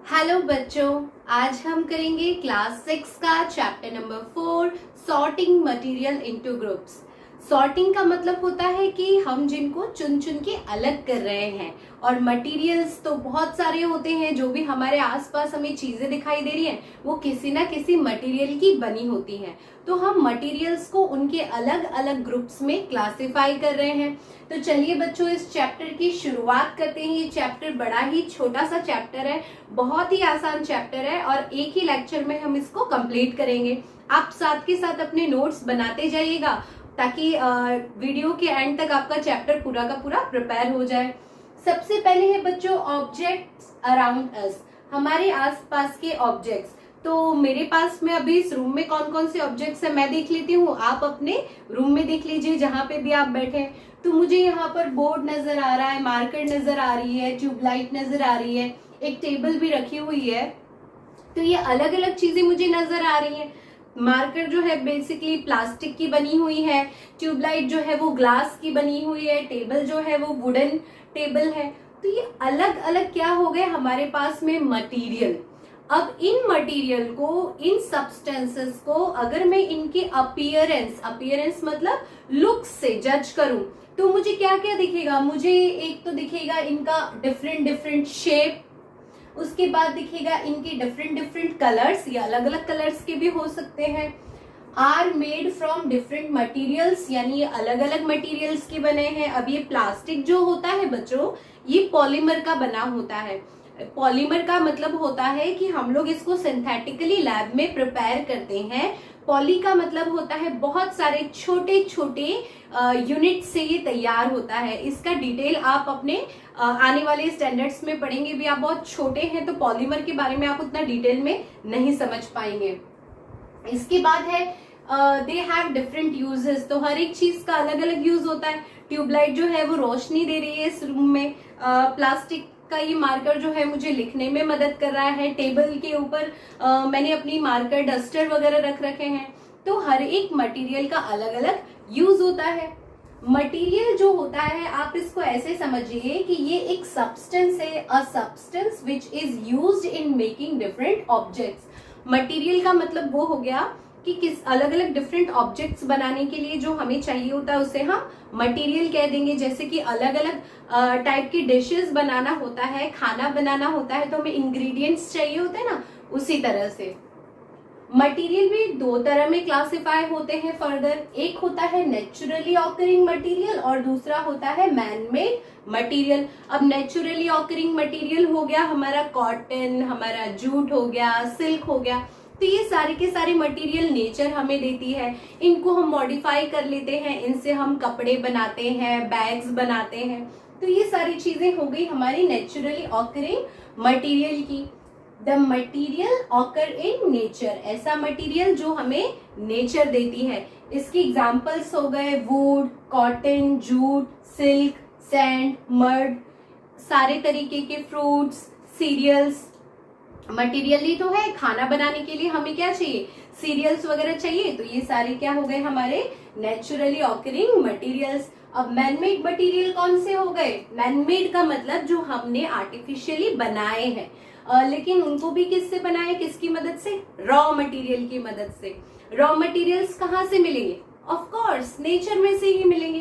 Hello बच्चों, आज हम करेंगे क्लास 6 का chapter number 4 sorting material into groups. Sorting का मतलब होता है कि हम जिनको चुन चुन के अलग कर रहे हैं, और मटेरियल्स तो बहुत सारे होते हैं। जो भी हमारे आसपास हमें चीजें दिखाई दे रही हैं वो किसी ना किसी मटेरियल की बनी होती हैं। तो हम मटेरियल्स को उनके अलग अलग ग्रुप्स में क्लासिफाई कर रहे हैं। तो चलिए बच्चों, इस चैप्टर की शुरुआत करते हैं। ये चैप्टर बड़ा ही छोटा सा चैप्टर है, बहुत ही आसान चैप्टर है और एक ही लेक्चर में हम इसको कंप्लीट करेंगे। आप साथ के साथ अपने नोट्स बनाते जाइएगा ताकि वीडियो के एंड तक आपका चैप्टर पूरा का पूरा प्रिपेयर हो जाए। सबसे पहले है बच्चों ऑब्जेक्ट्स अराउंड अस, हमारे आसपास के ऑब्जेक्ट्स। तो मेरे पास में अभी इस रूम में कौन कौन से ऑब्जेक्ट्स है मैं देख लेती हूँ, आप अपने रूम में देख लीजिए जहां पे भी आप बैठे हैं। तो मुझे यहाँ पर बोर्ड नजर आ रहा है, मार्कर नजर आ रही है, ट्यूबलाइट नजर आ रही है, एक टेबल भी रखी हुई है। तो ये अलग अलग चीजें मुझे नजर आ रही हैं। मार्कर जो है बेसिकली प्लास्टिक की बनी हुई है, ट्यूबलाइट जो है वो ग्लास की बनी हुई है, टेबल जो है वो वुडन टेबल है। तो ये अलग अलग क्या हो गए हमारे पास में मटेरियल। अब इन मटेरियल को, इन सब्सटेंसेस को अगर मैं इनके अपीयरेंस मतलब लुक से जज करूं तो मुझे क्या क्या दिखेगा। मुझे एक तो दिखेगा इनका डिफरेंट डिफरेंट शेप, उसके बाद दिखेगा इनके डिफरेंट डिफरेंट कलर्स, या अलग अलग कलर्स के भी हो सकते हैं। Are made from different materials, यानी ये अलग अलग मटेरियल्स के बने हैं। अब ये प्लास्टिक जो होता है बच्चों, ये पॉलीमर का बना होता है। पॉलीमर का मतलब होता है कि हम लोग इसको सिंथेटिकली लैब में प्रिपेयर करते हैं। पॉली का मतलब होता है बहुत सारे छोटे छोटे यूनिट से ये तैयार होता है। इसका डिटेल आप अपने आने वाले स्टैंडर्ड्स में पढ़ेंगे भी। आप बहुत छोटे हैं तो पॉलीमर के बारे में आप उतना डिटेल में नहीं समझ पाएंगे। इसके बाद है दे हैव डिफरेंट यूजेस, तो हर एक चीज का अलग अलग यूज होता है। ट्यूबलाइट जो है वो रोशनी दे रही है इस रूम में, प्लास्टिक का ये मार्कर जो है मुझे लिखने में मदद कर रहा है। टेबल के ऊपर मैंने अपनी मार्कर डस्टर वगैरह रख रखे हैं। तो हर एक मटेरियल का अलग अलग यूज होता है। मटेरियल जो होता है आप इसको ऐसे समझिए कि ये एक सब्सटेंस है, अ substance which is used in making different objects. Material का मतलब वो हो गया कि किस अलग अलग डिफरेंट ऑब्जेक्ट्स बनाने के लिए जो हमें चाहिए होता है उसे हम मटेरियल कह देंगे। जैसे कि अलग अलग टाइप की डिशेस बनाना होता है, खाना बनाना होता है, तो हमें इंग्रेडिएंट्स चाहिए होते हैं ना, उसी तरह से मटेरियल भी दो तरह में क्लासिफाई होते हैं फर्दर। एक होता है नेचुरली ऑकरिंग मटेरियल और दूसरा होता है मैन मेड मटेरियल। अब नेचुरली ऑकरिंग मटेरियल हो गया हमारा कॉटन, हमारा जूट हो गया, सिल्क हो गया। तो ये सारे के सारे मटेरियल नेचर हमें देती है, इनको हम मॉडिफाई कर लेते हैं, इनसे हम कपड़े बनाते हैं, बैग्स बनाते हैं। तो ये सारी चीजें हो गई हमारी नेचुरली ऑकरिंग मटेरियल की। The material occur in nature, ऐसा मटेरियल जो हमें नेचर देती है। इसकी एग्जाम्पल्स हो गए would, cotton, jute, silk, sand, mud, सारे तरीके के फ्रूट्स, सीरियल्स। मटेरियल ही तो है, खाना बनाने के लिए हमें क्या चाहिए, सीरियल्स वगैरह चाहिए। तो ये सारे क्या हो गए हमारे नेचुरली ऑकरिंग मटेरियल्स। अब मैनमेड मटेरियल कौन से हो गए। मैनमेड का मतलब जो हमने आर्टिफिशियली बनाए हैं, लेकिन उनको भी किससे बनाए, किसकी मदद से, रॉ मटेरियल की मदद से। रॉ मटेरियल्स कहाँ से मिलेंगे, ऑफ कोर्स नेचर में से ही मिलेंगे।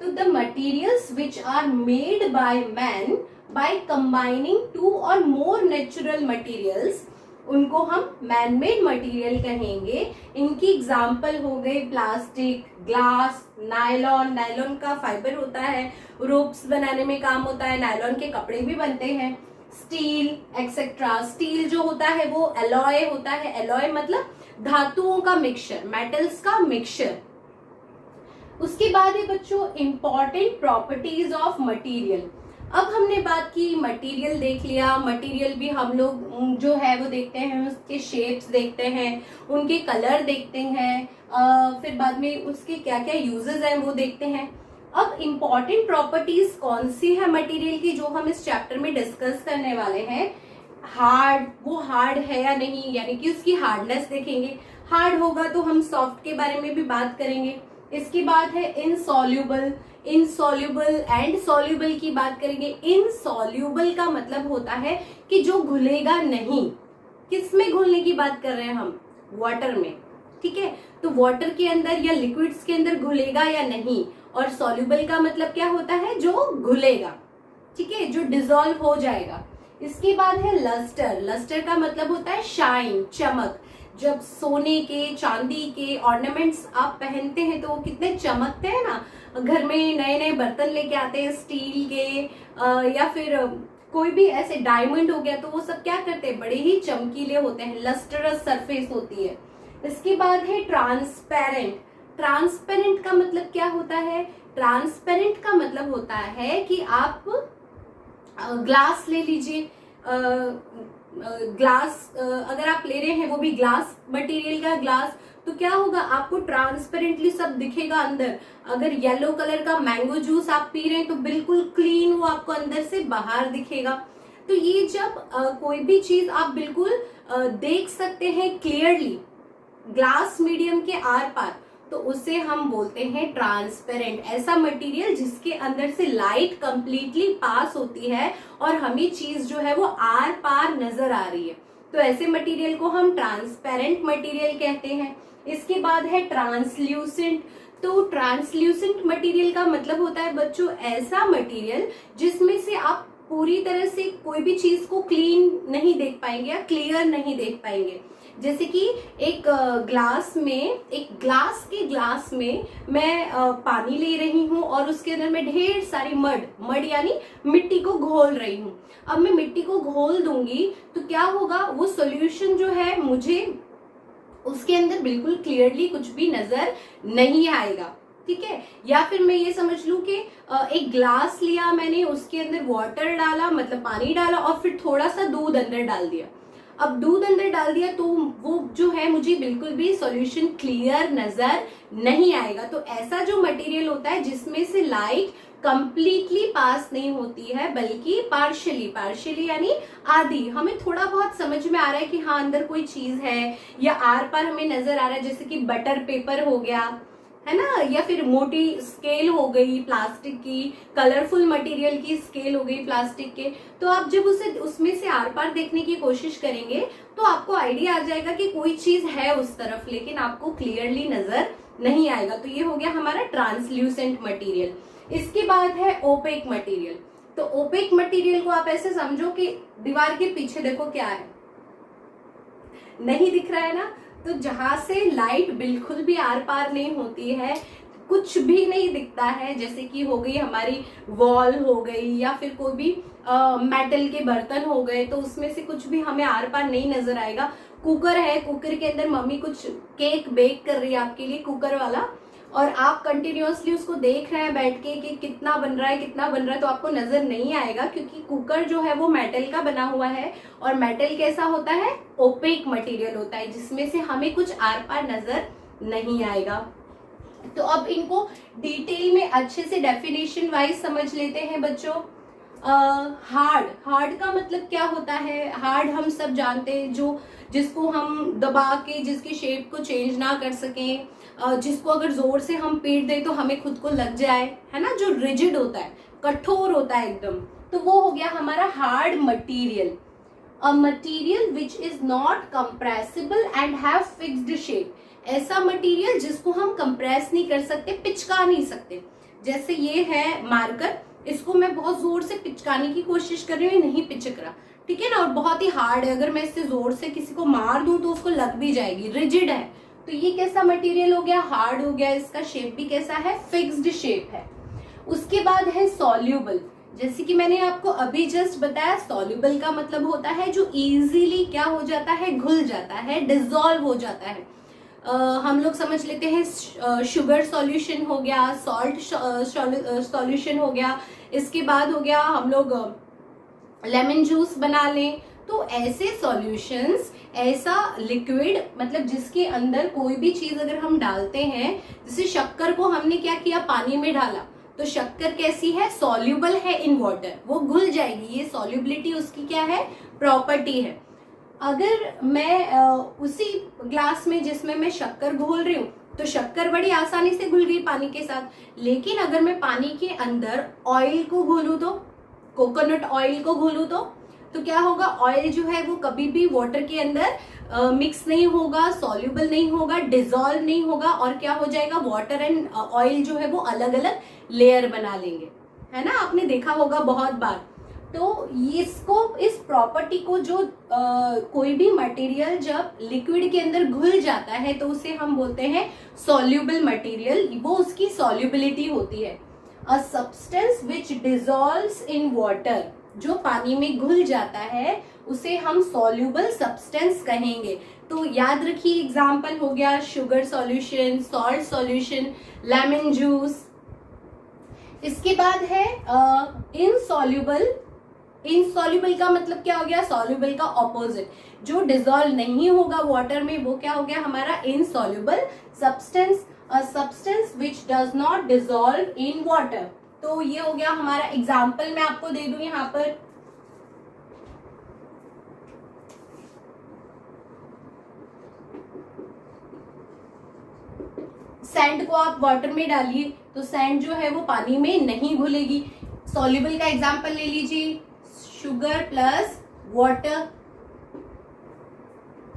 तो the materials which are made by man by combining two or more natural materials, उनको हम मैन मेड मटेरियल कहेंगे। इनकी एग्जाम्पल हो गए प्लास्टिक, ग्लास, नायलॉन, नायलॉन का फाइबर होता है, रोप्स बनाने में काम होता है, नायलॉन के कपड़े भी बनते हैं, स्टील एक्सेट्रा। स्टील जो होता है वो एलॉय होता है, एलॉय मतलब धातुओं का मिक्सचर, मेटल्स का मिक्सचर। उसके बाद है बच्चों इंपॉर्टेंट प्रॉपर्टीज ऑफ मटेरियल। अब हमने बात की, मटेरियल देख लिया, मटेरियल भी हम लोग जो है वो देखते हैं, उसके शेप्स देखते हैं, उनके कलर देखते हैं, फिर बाद में उसके क्या क्या यूजेस हैं वो देखते हैं। अब इम्पॉर्टेंट प्रॉपर्टीज कौन सी है मटेरियल की जो हम इस चैप्टर में डिस्कस करने वाले हैं। हार्ड, वो हार्ड है या नहीं, यानी कि उसकी हार्डनेस देखेंगे। हार्ड होगा तो हम सॉफ्ट के बारे में भी बात करेंगे। इसके बाद है इनसॉल्युबल, इनसॉल्युबल एंड सॉल्युबल की बात करेंगे। इनसॉल्युबल का मतलब होता है कि जो घुलेगा नहीं। किस में घुलने की बात कर रहे हैं हम? वाटर में, ठीक है। तो वाटर के अंदर या लिक्विड्स के अंदर घुलेगा या नहीं। और सॉल्युबल का मतलब क्या होता है? जो घुलेगा, ठीक है, जो डिसॉल्व हो जाएगा। इसके बाद है लस्टर। लस्टर का मतलब होता है शाइन, चमक। जब सोने के, चांदी के ऑर्नामेंट्स आप पहनते हैं तो वो कितने चमकते हैं ना। घर में नए नए बर्तन लेके आते हैं स्टील के, या फिर कोई भी ऐसे डायमंड हो गया, तो वो सब क्या करते हैं? बड़े ही चमकीले होते हैं, लस्टरस सरफेस होती है। इसके बाद है ट्रांसपेरेंट। ट्रांसपेरेंट का मतलब क्या होता है? ट्रांसपेरेंट का मतलब होता है कि आप ग्लास ले लीजिए। ग्लास अगर आप ले रहे हैं, वो भी ग्लास मटेरियल का ग्लास, तो क्या होगा? आपको ट्रांसपेरेंटली सब दिखेगा अंदर। अगर येलो कलर का मैंगो जूस आप पी रहे हैं तो बिल्कुल क्लीन वो आपको अंदर से बाहर दिखेगा। तो ये जब कोई भी चीज आप बिल्कुल देख सकते हैं क्लियरली ग्लास मीडियम के आर पार, तो उसे हम बोलते हैं ट्रांसपेरेंट। ऐसा मटेरियल जिसके अंदर से लाइट कंप्लीटली पास होती है और हमें चीज जो है वो आर पार नजर आ रही है, तो ऐसे मटेरियल को हम ट्रांसपेरेंट मटेरियल कहते हैं। इसके बाद है ट्रांसल्यूसेंट। तो ट्रांसल्यूसेंट मटेरियल का मतलब होता है बच्चों ऐसा मटेरियल जिसमें से आप पूरी तरह से कोई भी चीज को क्लीन नहीं देख पाएंगे या क्लियर नहीं देख पाएंगे। जैसे कि एक ग्लास में मैं पानी ले रही हूँ और उसके अंदर मैं ढेर सारी मड यानी मिट्टी को घोल रही हूँ। अब मैं मिट्टी को घोल दूंगी तो क्या होगा? वो सॉल्यूशन जो है मुझे उसके अंदर बिल्कुल क्लियरली कुछ भी नजर नहीं आएगा, ठीक है। या फिर मैं ये समझ लूं कि एक ग्लास लिया मैंने, उसके अंदर वाटर डाला, मतलब पानी डाला, और फिर थोड़ा सा दूध अंदर डाल दिया। अब दूध अंदर डाल दिया तो वो जो है मुझे बिल्कुल भी सॉल्यूशन क्लियर नजर नहीं आएगा। तो ऐसा जो मटेरियल होता है जिसमें से लाइट कंप्लीटली पास नहीं होती है बल्कि पार्शियली यानी आधी, हमें थोड़ा बहुत समझ में आ रहा है कि हाँ अंदर कोई चीज है या आर पार हमें नजर आ रहा है, जैसे कि बटर पेपर हो गया, है ना, या फिर मोटी स्केल हो गई प्लास्टिक की, कलरफुल मटेरियल की स्केल हो गई प्लास्टिक के। तो आप जब उसमें से आर पार देखने की कोशिश करेंगे तो आपको आइडिया आ जाएगा कि कोई चीज है उस तरफ, लेकिन आपको क्लियरली नजर नहीं आएगा। तो ये हो गया हमारा ट्रांसल्यूसेंट मटेरियल। इसके बाद है ओपेक मटेरियल। तो ओपेक मटेरियल को आप ऐसे समझो कि दीवार के पीछे देखो क्या है, नहीं दिख रहा है ना, तो जहां से लाइट बिल्कुल भी आर पार नहीं होती है, कुछ भी नहीं दिखता है, जैसे कि हो गई हमारी वॉल हो गई या फिर कोई भी मेटल के बर्तन हो गए, तो उसमें से कुछ भी हमें आर पार नहीं नजर आएगा। कुकर है, कुकर के अंदर मम्मी कुछ केक बेक कर रही है आपके लिए, कुकर वाला, और आप कंटिन्यूअसली उसको देख रहे हैं बैठ के कि कितना बन रहा है, तो आपको नजर नहीं आएगा क्योंकि कुकर जो है वो मेटल का बना हुआ है, और मेटल कैसा होता है? ओपेक मटेरियल होता है, जिसमें से हमें कुछ आर पार नजर नहीं आएगा। तो अब इनको डिटेल में अच्छे से डेफिनेशन वाइज समझ लेते हैं बच्चों। हार्ड का मतलब क्या होता है? हार्ड हम सब जानते हैं, जिसको हम दबा के जिसकी शेप को चेंज ना कर सकें, जिसको अगर जोर से हम पीट दें तो हमें खुद को लग जाए, है ना, जो रिजिड होता है, कठोर होता है एकदम, तो वो हो गया हमारा hard material. A material which is not compressible and have fixed shape. ऐसा मटेरियल जिसको हम कंप्रेस नहीं कर सकते, पिचका नहीं सकते। जैसे ये है मार्कर, इसको मैं बहुत जोर से पिचकाने की कोशिश कर रही हूँ, नहीं पिचक रहा, ठीक है ना, और बहुत ही हार्ड है, अगर मैं इससे जोर से किसी को मार दूं तो उसको लग भी जाएगी, रिजिड है। तो ये कैसा मटेरियल हो गया? हार्ड हो गया। इसका शेप भी कैसा है? फिक्स्ड शेप है। उसके बाद है सॉल्यूबल। जैसे कि मैंने आपको अभी जस्ट बताया, सॉल्यूबल का मतलब होता है जो इजीली क्या हो जाता है? घुल जाता है, डिसॉल्व हो जाता है। हम लोग समझ लेते हैं शुगर सॉल्यूशन हो गया, सॉल्ट सॉल्यूशन हो गया, इसके बाद हो गया हम लोग लेमन जूस बना लें। तो ऐसे सॉल्यूशंस, ऐसा लिक्विड, मतलब जिसके अंदर कोई भी चीज अगर हम डालते हैं, जैसे शक्कर को हमने क्या किया? पानी में डाला, तो शक्कर कैसी है? सॉल्यूबल है इन वाटर, वो घुल जाएगी, ये सॉल्युबिलिटी उसकी क्या है? प्रॉपर्टी है। अगर मैं उसी ग्लास में जिसमें मैं शक्कर घोल रही हूँ तो शक्कर बड़ी आसानी से घुल गई पानी के साथ। लेकिन अगर मैं पानी के अंदर ऑयल को घोलूं तो, कोकोनट ऑयल को घोलूं तो क्या होगा, ऑयल जो है वो कभी भी वाटर के अंदर मिक्स नहीं होगा, सॉल्युबल नहीं होगा, डिजोल्व नहीं होगा, और क्या हो जाएगा, वाटर एंड ऑयल जो है वो अलग अलग लेयर बना लेंगे, है ना, आपने देखा होगा बहुत बार। तो इसको, इस प्रॉपर्टी को, जो कोई भी मटेरियल जब लिक्विड के अंदर घुल जाता है तो उसे हम बोलते हैं सॉल्युबल मटेरियल, वो उसकी सॉल्युबिलिटी होती है। अ substance which dissolves in water, जो पानी में घुल जाता है उसे हम सॉल्युबल सब्सटेंस कहेंगे। तो याद रखिए, एग्जाम्पल हो गया sugar solution, salt solution, lemon juice. इसके बाद है इनसॉल्युबल। इनसॉल्युबल का मतलब क्या हो गया, सॉल्युबल का ऑपोजिट, जो डिसॉल्व नहीं होगा वाटर में वो क्या हो गया हमारा insoluble substance. A substance which does not dissolve in water. तो ये हो गया हमारा एग्जाम्पल, मैं आपको दे दूं यहां पर। सैंड को आप वाटर में डालिए तो सैंड जो है वो पानी में नहीं घुलेगी। सॉल्युबल का एग्जाम्पल ले लीजिए, शुगर प्लस वाटर,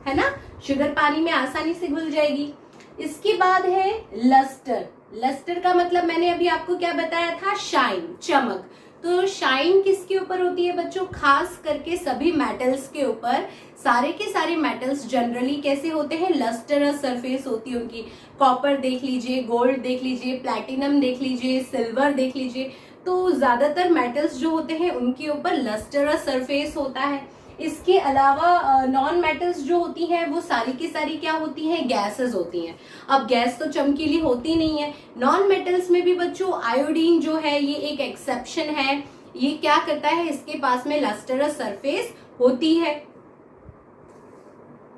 है ना, शुगर पानी में आसानी से घुल जाएगी। इसके बाद है लस्टर। लस्टर का मतलब मैंने अभी आपको क्या बताया था, शाइन, चमक। तो शाइन किसके ऊपर होती है बच्चों, खास करके सभी मेटल्स के ऊपर। सारे के सारे मेटल्स जनरली कैसे होते हैं, लस्टरस सरफेस होती है उनकी। कॉपर देख लीजिए, गोल्ड देख लीजिए, प्लैटिनम देख लीजिए, सिल्वर देख लीजिए, तो ज्यादातर मेटल्स जो होते हैं उनके ऊपर लस्टरस सरफेस होता है। इसके अलावा नॉन मेटल्स जो होती हैं वो सारी की सारी क्या होती हैं, गैसेस होती हैं। अब गैस तो चमकीली होती नहीं है। नॉन मेटल्स में भी बच्चों आयोडीन जो है ये एक एक्सेप्शन है। ये क्या करता है, इसके पास में लस्टरस सरफेस होती है।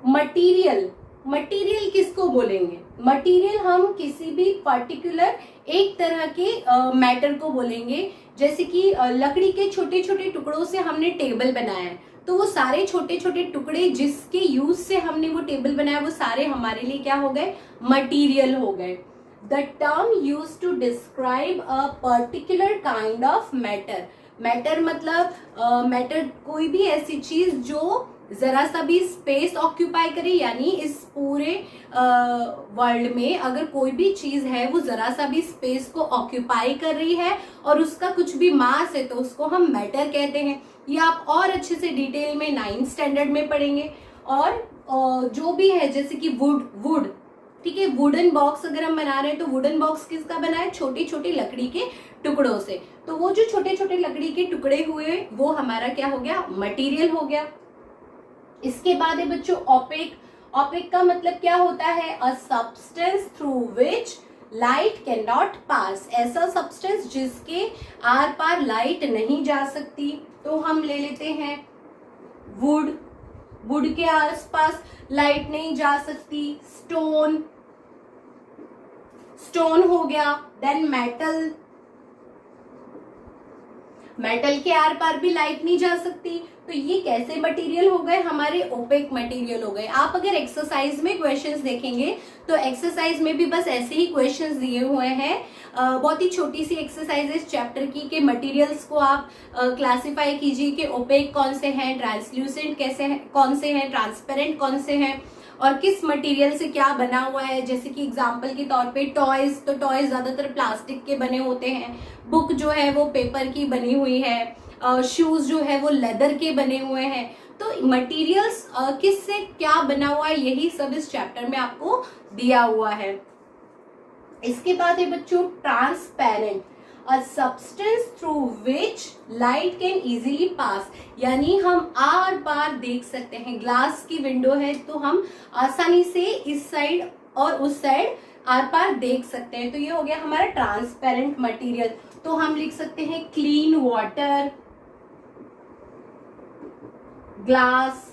मटीरियल, मटीरियल किसको बोलेंगे, मटीरियल हम किसी भी पर्टिकुलर एक तरह के मैटर को बोलेंगे। जैसे कि लकड़ी के छोटे छोटे टुकड़ों से हमने टेबल बनाया है, तो वो सारे छोटे छोटे टुकड़े जिसके यूज से हमने वो टेबल बनाया वो सारे हमारे लिए क्या हो गए, मटीरियल हो गए। The term used to describe a particular kind of matter. Matter मतलब मैटर कोई भी ऐसी चीज जो जरा सा भी स्पेस ऑक्यूपाई करे, यानी इस पूरे वर्ल्ड में अगर कोई भी चीज है वो जरा सा भी स्पेस को ऑक्यूपाई कर रही है और उसका कुछ भी मास है तो उसको हम मैटर कहते हैं। ये आप और अच्छे से डिटेल में 9th स्टैंडर्ड में पढ़ेंगे। और जो भी है जैसे कि वुड, ठीक है, वुडन बॉक्स अगर हम बना रहे हैं तो वुडन बॉक्स किसका बना है, छोटी छोटी लकड़ी के टुकड़ों से। तो वो जो छोटे छोटे लकड़ी के टुकड़े हुए वो हमारा क्या हो गया, मटीरियल हो गया। इसके बाद है बच्चों ओपेक। ओपेक का मतलब क्या होता है, a substance through which light can not pass. ऐसा सब्सटेंस जिसके आर पार लाइट नहीं जा सकती। तो हम ले लेते हैं वुड, वुड के आसपास लाइट नहीं जा सकती। स्टोन, स्टोन हो गया। देन मेटल, मेटल के आर पार भी लाइट नहीं जा सकती। तो ये कैसे मटेरियल हो गए, हमारे ओपेक मटेरियल हो गए। आप अगर एक्सरसाइज में क्वेश्चंस देखेंगे तो एक्सरसाइज में भी बस ऐसे ही क्वेश्चंस दिए हुए हैं। बहुत ही छोटी सी एक्सरसाइज इस चैप्टर की कि मटेरियल्स को आप क्लासिफाई कीजिए कि ओपेक कौन से हैं, ट्रांसल्यूसेंट कैसे हैं, कौन से हैं, ट्रांसपेरेंट कौन से हैं और किस मटेरियल से क्या बना हुआ है। जैसे कि एग्जांपल के तौर पे टॉयज, तो टॉयज ज्यादातर प्लास्टिक के बने होते हैं। बुक जो है वो पेपर की बनी हुई है। शूज जो है वो लेदर के बने हुए हैं। तो मटेरियल्स किस से क्या बना हुआ है यही सब इस चैप्टर में आपको दिया हुआ है। इसके बाद है बच्चों transparent, a substance through which light can easily pass. यानी हम आर पार देख सकते हैं। ग्लास की विंडो है तो हम आसानी से इस साइड और उस साइड आर पार देख सकते हैं। तो ये हो गया हमारा ट्रांसपेरेंट मटेरियल। तो हम लिख सकते हैं क्लीन वाटर, ग्लास,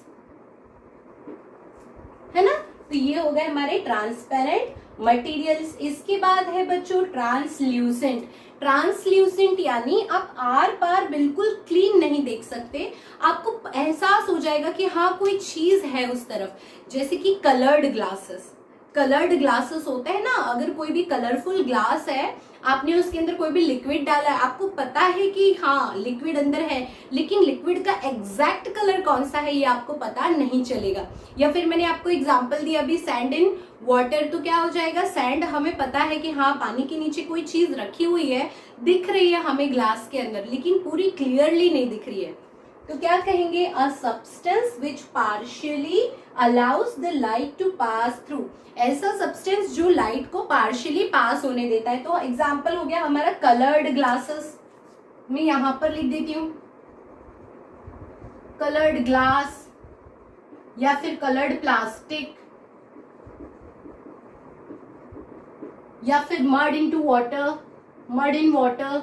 है ना। तो ये हो गए हमारे ट्रांसपेरेंट मटेरियल्स। इसके बाद है बच्चों ट्रांसल्यूसेंट। ट्रांसल्यूसेंट यानी आप आर पार बिल्कुल क्लीन नहीं देख सकते, आपको एहसास हो जाएगा कि हाँ कोई चीज है उस तरफ। जैसे कि कलर्ड ग्लासेस, कलर्ड ग्लासेस होते हैं ना, अगर कोई भी कलरफुल ग्लास है, आपने उसके अंदर कोई भी लिक्विड डाला है, आपको पता है कि हाँ लिक्विड अंदर है, लेकिन लिक्विड का एग्जैक्ट कलर कौन सा है ये आपको पता नहीं चलेगा। या फिर मैंने आपको एग्जांपल दिया अभी सैंड इन वाटर, तो क्या हो जाएगा, सैंड हमें पता है कि हाँ पानी के नीचे कोई चीज रखी हुई है, दिख रही है हमें ग्लास के अंदर, लेकिन पूरी क्लियरली नहीं दिख रही है, तो क्या कहेंगे, a substance which partially allows the light to pass through, ऐसा सब्सटेंस जो लाइट को पार्शियली पास होने देता है। तो एग्जांपल हो गया हमारा कलर्ड ग्लासेस, मैं यहां पर लिख देती हूं कलर्ड ग्लास, या फिर कलर्ड प्लास्टिक, या फिर mud into water, mud in water.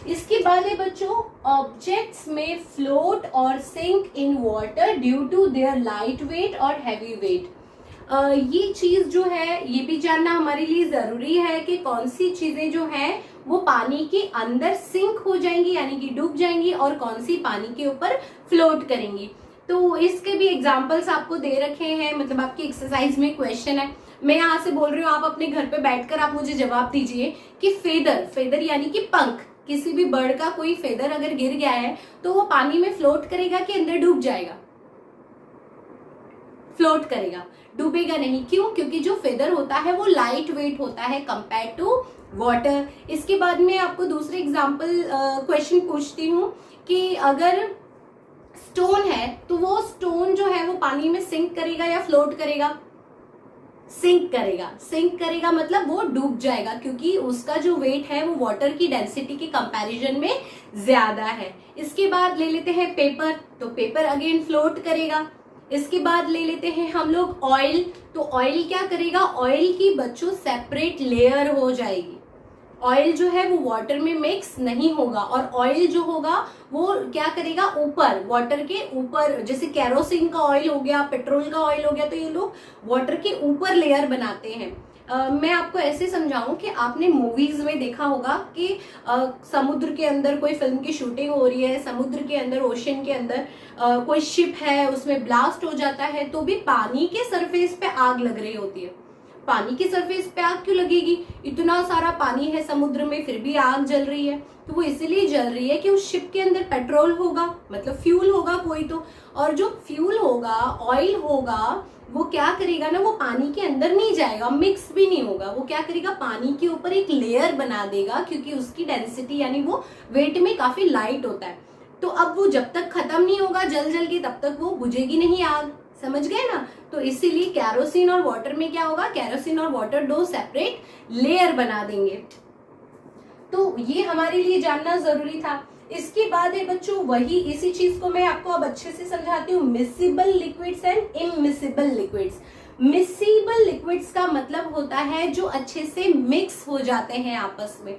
इसके बाद है बच्चों, ऑब्जेक्ट्स में फ्लोट और sink in water due to their light weight और हैवी वेट। ये चीज जो है ये भी जानना हमारे लिए जरूरी है कि कौन सी चीजें जो हैं वो पानी के अंदर सिंक हो जाएंगी यानी कि डूब जाएंगी, और कौन सी पानी के ऊपर फ्लोट करेंगी। तो इसके भी एग्जाम्पल्स आपको दे रखे हैं, मतलब आपकी एक्सरसाइज में क्वेश्चन है, मैं यहाँ से बोल रही हूँ, आप अपने घर पे बैठकर आप मुझे जवाब दीजिए कि फेदर, फेदर यानी कि पंख, किसी भी बर्ड का कोई फेदर अगर गिर गया है तो वो पानी में फ्लोट करेगा कि अंदर डूब जाएगा, फ्लोट करेगा, डूबेगा नहीं। क्यों? क्योंकि जो फेदर होता है वो लाइट वेट होता है कंपेयर टू वाटर। इसके बाद में आपको दूसरे एग्जाम्पल क्वेश्चन पूछती हूँ कि अगर स्टोन है तो वो स्टोन जो है वो पानी में सिंक करेगा या फ्लोट करेगा? सिंक करेगा। सिंक करेगा मतलब वो डूब जाएगा, क्योंकि उसका जो वेट है वो वाटर की डेंसिटी के कंपैरिजन में ज्यादा है। इसके बाद ले लेते हैं पेपर, तो पेपर अगेन फ्लोट करेगा। इसके बाद ले लेते हैं हम लोग ऑयल, तो ऑयल क्या करेगा, ऑयल की बच्चों सेपरेट लेयर हो जाएगी। ऑयल जो है वो वाटर में मिक्स नहीं होगा, और ऑयल जो होगा वो क्या करेगा, ऊपर, वाटर के ऊपर, जैसे कैरोसिन का ऑयल हो गया, पेट्रोल का ऑयल हो गया, तो ये लोग वाटर के ऊपर लेयर बनाते हैं। मैं आपको ऐसे समझाऊं कि आपने मूवीज में देखा होगा कि समुद्र के अंदर कोई फिल्म की शूटिंग हो रही है, समुद्र के अंदर, ओशन के अंदर कोई शिप है, उसमें ब्लास्ट हो जाता है, तो भी पानी के सरफेस पे आग लग रही होती है। पानी की सरफेस पे आग क्यों लगेगी? इतना सारा पानी है समुद्र में, फिर भी आग जल रही है। तो वो इसीलिए जल रही है कि उस शिप के अंदर पेट्रोल होगा, मतलब फ्यूल होगा कोई तो, और जो फ्यूल होगा, ऑयल होगा, वो क्या करेगा ना, वो पानी के अंदर नहीं जाएगा, मिक्स भी नहीं होगा, वो क्या करेगा, पानी के ऊपर एक लेयर बना देगा, क्योंकि उसकी डेंसिटी यानी वो वेट में काफी लाइट होता है। तो अब वो जब तक खत्म नहीं होगा जल जल के, तब तक वो बुझेगी नहीं आग, समझ गए ना। तो इसीलिए कैरोसिन और वाटर में क्या होगा, कैरोसिन और वाटर दो सेपरेट लेयर बना देंगे। तो ये हमारे लिए जानना जरूरी था। इसके बाद है बच्चों, वही इसी चीज को मैं आपको अब अच्छे से समझाती हूँ, miscible liquids and immiscible liquids. Miscible liquids का मतलब होता है जो अच्छे से मिक्स हो जाते हैं आपस में।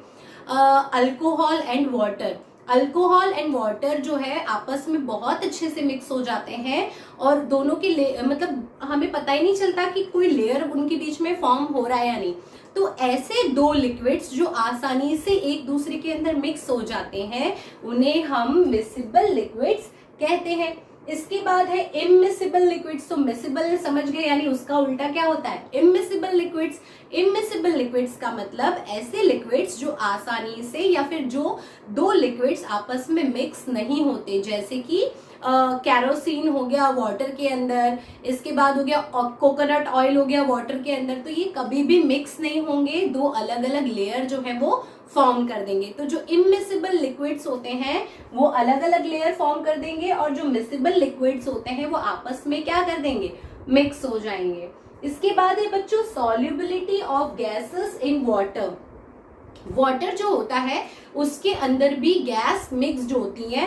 Alcohol and water, alcohol and water जो है आपस में बहुत अच्छे से मिक्स हो जाते हैं, और दोनों के मतलब हमें पता ही नहीं चलता कि कोई लेयर उनके बीच में फॉर्म हो रहा है या नहीं। तो ऐसे दो लिक्विड्स जो आसानी से एक दूसरे के अंदर मिक्स हो जाते हैं, उन्हें हम मिसिबल लिक्विड्स कहते हैं। इसके बाद है इमिसिबल लिक्विड्स। तो मिसिबल समझ गए, यानी उसका उल्टा क्या होता है, इमिसिबल लिक्विड्स। इमिसिबल लिक्विड्स का मतलब ऐसे लिक्विड्स जो आसानी से, या फिर जो दो लिक्विड्स आपस में मिक्स नहीं होते, जैसे कि कैरोसिन हो गया वाटर के अंदर, इसके बाद हो गया कोकोनट ऑयल हो गया वाटर के अंदर, तो ये कभी भी मिक्स नहीं होंगे, दो अलग अलग लेयर जो है वो फॉर्म कर देंगे। तो जो इमिसिबल लिक्विड्स होते हैं वो अलग अलग लेयर फॉर्म कर देंगे, और जो मिसिबल लिक्विड्स होते हैं वो आपस में क्या कर देंगे, मिक्स हो जाएंगे। इसके बाद है बच्चों solubility of gases in water. Water जो होता है उसके अंदर भी गैस मिक्स्ड होती है।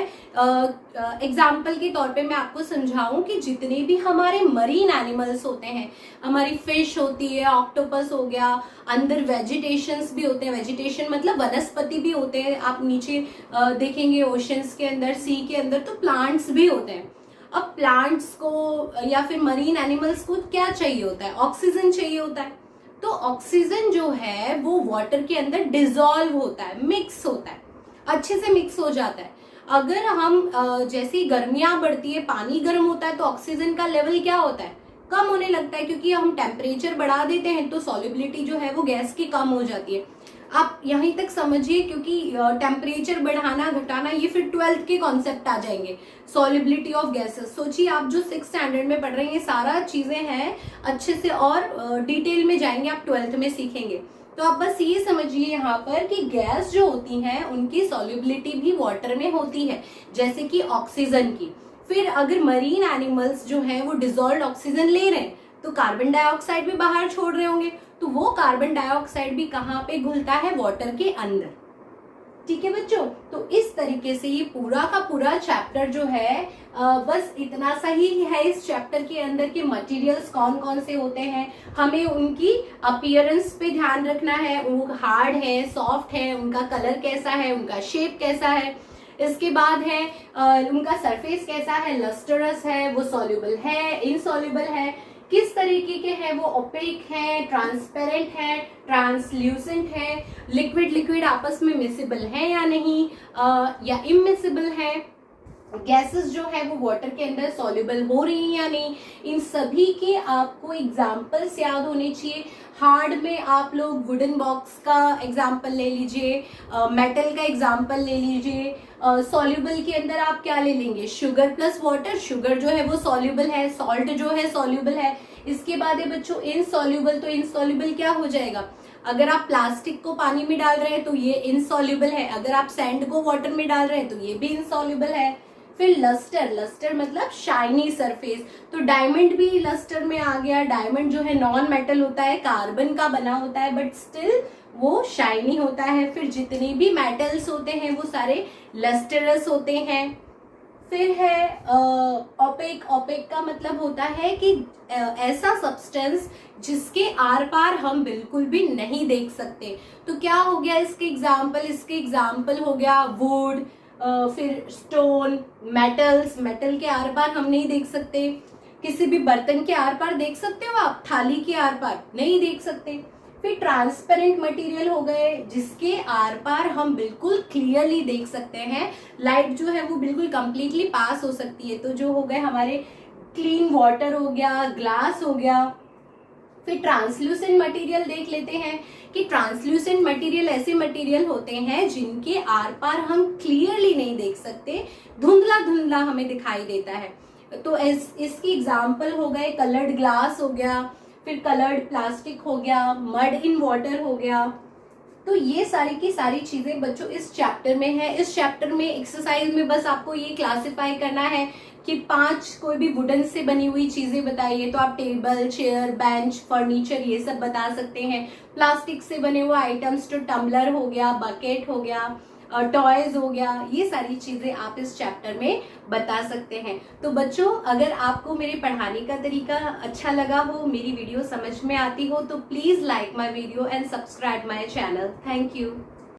एग्जाम्पल के तौर पे मैं आपको समझाऊं कि जितने भी हमारे मरीन एनिमल्स होते हैं, हमारी फिश होती है, ऑक्टोपस हो गया, अंदर वेजिटेशंस भी होते हैं, वेजिटेशन मतलब वनस्पति भी होते हैं, आप नीचे देखेंगे ओशंस के अंदर, सी के अंदर, तो प्लांट्स भी होते हैं। अब प्लांट्स को या फिर मरीन एनिमल्स को क्या चाहिए होता है, ऑक्सीजन चाहिए होता है। तो ऑक्सीजन जो है वो वाटर के अंदर डिसॉल्व होता है, मिक्स होता है, अच्छे से मिक्स हो जाता है। अगर हम जैसी गर्मियां बढ़ती है, पानी गर्म होता है, तो ऑक्सीजन का लेवल क्या होता है, कम होने लगता है, क्योंकि हम टेम्परेचर बढ़ा देते हैं तो सॉल्युबिलिटी जो है वो गैस की कम हो जाती है। आप यहीं तक समझिए, क्योंकि टेम्परेचर बढ़ाना घटाना ये फिर 12th के कॉन्सेप्ट आ जाएंगे, सॉल्युबिलिटी ऑफ गैसेस। सोचिए आप जो 6th स्टैंडर्ड में पढ़ रहे हैं, ये सारा चीजें हैं अच्छे से, और डिटेल में जाएंगे आप 12th में सीखेंगे। तो आप बस ये समझिए यहाँ पर कि गैस जो होती हैं उनकी सॉल्युबिलिटी भी वाटर में होती है, जैसे कि ऑक्सीजन की। फिर अगर मरीन एनिमल्स जो हैं वो डिजोल्व ऑक्सीजन ले रहे हैं तो कार्बन डाइऑक्साइड भी बाहर छोड़ रहे होंगे, तो वो कार्बन डाइऑक्साइड भी कहाँ पे घुलता है, वाटर के अंदर। ठीक है बच्चों, तो इस तरीके से ये पूरा का पूरा चैप्टर जो है बस इतना सा ही है। इस चैप्टर के अंदर के मटेरियल्स कौन कौन से होते हैं, हमें उनकी अपीयरेंस पे ध्यान रखना है, वो हार्ड है, सॉफ्ट है, उनका कलर कैसा है, उनका शेप कैसा है। इसके बाद है उनका सरफेस कैसा है, लस्टरस है, वो सॉल्युबल है, इनसॉल्युबल है, किस तरीके के हैं, वो ओपेक है, ट्रांसपेरेंट है, ट्रांसल्यूसेंट है, लिक्विड लिक्विड आपस में मिसिबल है या नहीं, या इमिसिबल है, गैसेस जो है वो वाटर के अंदर सॉल्युबल हो रही हैं या नहीं, इन सभी के आपको एग्जाम्पल्स याद होने चाहिए। हार्ड में आप लोग वुडन बॉक्स का एग्जाम्पल ले लीजिए, मेटल का एग्जाम्पल ले लीजिए, सॉल्युबल के अंदर आप क्या ले लेंगे, शुगर प्लस वाटर, शुगर जो है वो सॉल्युबल है, सॉल्ट जो है सॉल्युबल है। इसके बाद है बच्चों इनसॉल्युबल, तो इनसॉल्युबल क्या हो जाएगा, अगर आप प्लास्टिक को पानी में डाल रहे हैं तो ये इनसॉल्युबल है, अगर आप सैंड को वाटर में डाल रहे हैं तो ये भी इनसॉल्युबल है। फिर लस्टर, लस्टर मतलब शाइनी सरफेस, तो डायमंड भी लस्टर में आ गया। डायमंड जो है नॉन मेटल होता है, कार्बन का बना होता है, बट स्टिल वो शाइनी होता है। फिर जितने भी मेटल्स होते हैं वो सारे लस्टरस होते हैं। फिर है ओपेक, ओपेक का मतलब होता है कि ऐसा सब्सटेंस जिसके आर पार हम बिल्कुल भी नहीं देख सकते। तो क्या हो गया इसके एग्जाम्पल, इसके एग्जाम्पल हो गया वुड, फिर स्टोन, मेटल्स, मेटल के आर पार हम नहीं देख सकते। किसी भी बर्तन के आर पार देख सकते हो आप, थाली के आर पार नहीं देख सकते। फिर ट्रांसपेरेंट मटेरियल हो गए जिसके आर पार हम बिल्कुल क्लियरली देख सकते हैं, लाइट जो है वो बिल्कुल कंप्लीटली पास हो सकती है। तो जो हो गए हमारे क्लीन वाटर हो गया, ग्लास हो गया। फिर ट्रांसल्यूसेंट मटेरियल देख लेते हैं कि ट्रांसल्यूसेंट मटेरियल ऐसे मटेरियल होते हैं जिनके आर पार हम क्लियरली नहीं देख सकते, धुंधला धुंधला हमें दिखाई देता है। तो इसकी एग्जाम्पल हो गए कलर्ड ग्लास हो गया, फिर कलर्ड प्लास्टिक हो गया, मड इन वाटर हो गया। तो ये सारी की सारी चीजें बच्चों इस चैप्टर में है। इस चैप्टर में एक्सरसाइज में बस आपको ये क्लासिफाई करना है कि 5 कोई भी वुडन से बनी हुई चीजें बताइए, तो आप टेबल, चेयर, बेंच, फर्नीचर ये सब बता सकते हैं। प्लास्टिक से बने हुए आइटम्स तो टम्बलर हो गया, बकेट हो गया, टॉयज हो गया, ये सारी चीजें आप इस चैप्टर में बता सकते हैं। तो बच्चों अगर आपको मेरे पढ़ाने का तरीका अच्छा लगा हो, मेरी वीडियो समझ में आती हो, तो please like my video and subscribe my channel. Thank you.